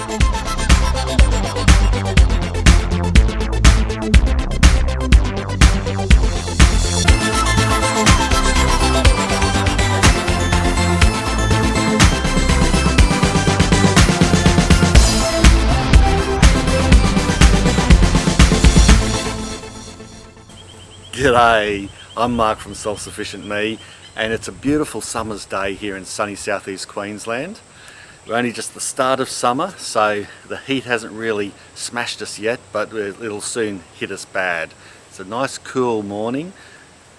G'day, I'm Mark from Self-Sufficient Me, and it's a beautiful summer's day here in sunny southeast Queensland. We're only just the start of summer, so the heat hasn't really smashed us yet, but it'll soon hit us bad. It's a nice cool morning,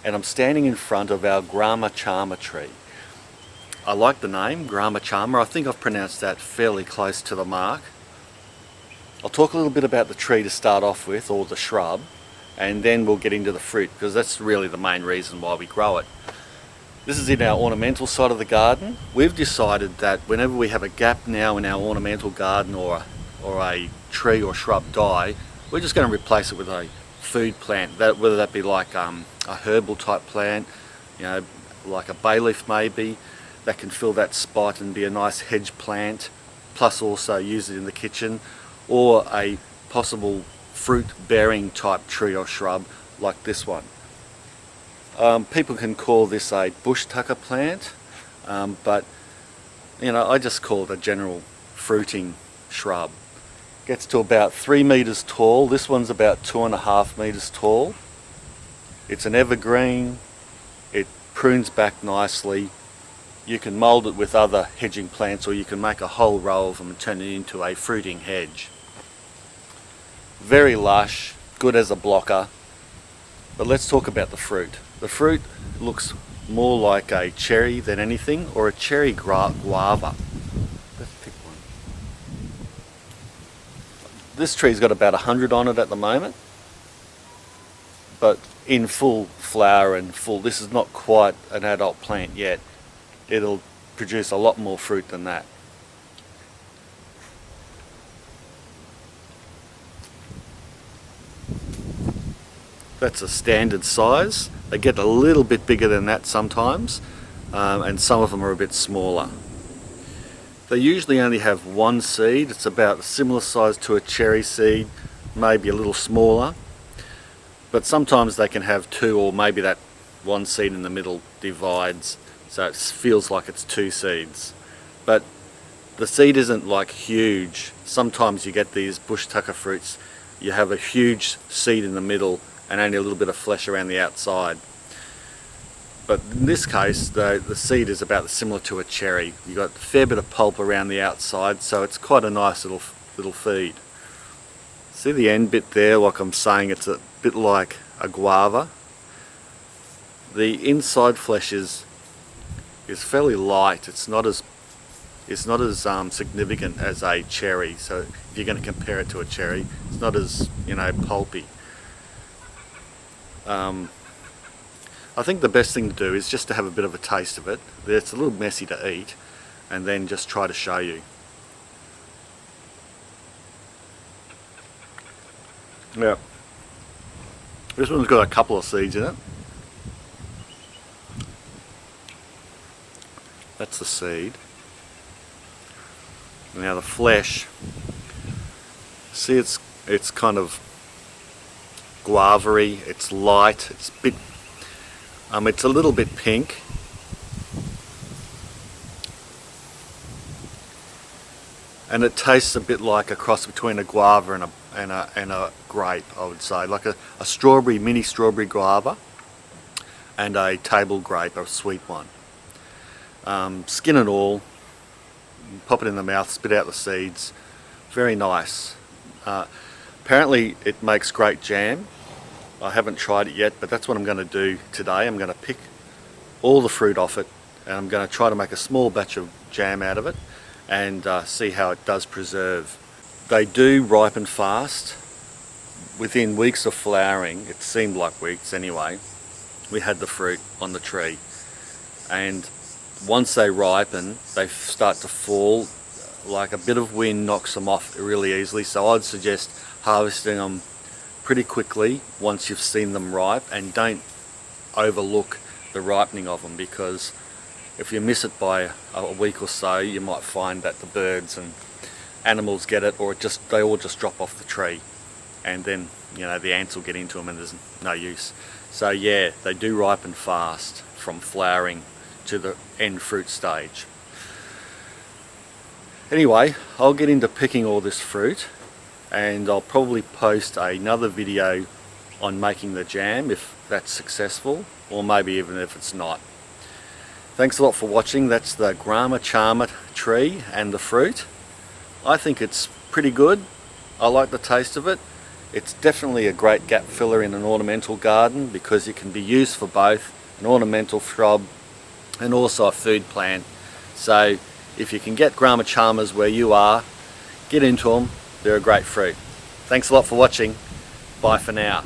and I'm standing in front of our Grumichama tree. I like the name, Grumichama. I think I've pronounced that fairly close to the mark. I'll talk a little bit about the tree to start off with, or the shrub, and then we'll get into the fruit, because that's really the main reason why we grow it. This is in our ornamental side of the garden. We've decided that whenever we have a gap now in our ornamental garden, or a tree or shrub die, we're just going to replace it with a food plant, whether that be like a herbal type plant, you know, like a bay leaf maybe, that can fill that spot and be a nice hedge plant, plus also use it in the kitchen, or a possible fruit bearing type tree or shrub like this one. People can call this a bush tucker plant, but you know, I just call it a general fruiting shrub. Gets to about 3 meters tall. This one's about 2.5 meters tall. It's an evergreen. It prunes back nicely. You can mold it with other hedging plants, or you can make a whole row of them and turn it into a fruiting hedge. Very lush, good as a blocker. But let's talk about the fruit. The fruit looks more like a cherry than anything, or a cherry guava. Let's pick one. This tree's got about 100 on it at the moment, but in full flower and full, this is not quite an adult plant yet. It'll produce a lot more fruit than that. That's a standard size. They get a little bit bigger than that sometimes, and some of them are a bit smaller. They usually only have one seed. It's about a similar size to a cherry seed, maybe a little smaller, but sometimes they can have two, or maybe that one seed in the middle divides, so it feels like it's two seeds. But the seed isn't like huge. Sometimes you get these bush tucker fruits, you have a huge seed in the middle and only a little bit of flesh around the outside. But in this case, the seed is about similar to a cherry. You've got a fair bit of pulp around the outside, so it's quite a nice little feed. See the end bit there, like I'm saying, it's a bit like a guava. The inside flesh is fairly light. It's not as significant as a cherry. So if you're going to compare it to a cherry, it's not as, you know, pulpy. I think the best thing to do is just to have a bit of a taste of it. It's a little messy to eat, and then just try to show you. Yeah, this one's got a couple of seeds in it. That's the seed. Now the flesh, see, it's kind of guava-y, it's light, it's a little bit pink. And it tastes a bit like a cross between a guava and a grape, I would say, like a mini strawberry guava and a table grape, a sweet one. Skin and all, pop it in the mouth, spit out the seeds. Very nice. Apparently it makes great jam. I haven't tried it yet, but that's what I'm going to do today. I'm going to pick all the fruit off it, and I'm going to try to make a small batch of jam out of it and see how it does preserve. They do ripen fast. Within weeks of flowering, it seemed like weeks anyway, we had the fruit on the tree. And once they ripen, they start to fall. Like a bit of wind knocks them off really easily, so I'd suggest harvesting them pretty quickly once you've seen them ripe, and don't overlook the ripening of them, because if you miss it by a week or so, you might find that the birds and animals get it, or they all just drop off the tree, and then the ants will get into them and there's no use. So yeah, they do ripen fast from flowering to the end fruit stage. Anyway, I'll get into picking all this fruit, and I'll probably post another video on making the jam if that's successful, or maybe even if it's not. Thanks a lot for watching. That's the Grumichama tree and the fruit. I think it's pretty good. I like the taste of it. It's definitely a great gap filler in an ornamental garden because it can be used for both an ornamental shrub and also a food plant. So if you can get Grumichamas where you are, get into them. They're a great fruit. Thanks a lot for watching. Bye for now.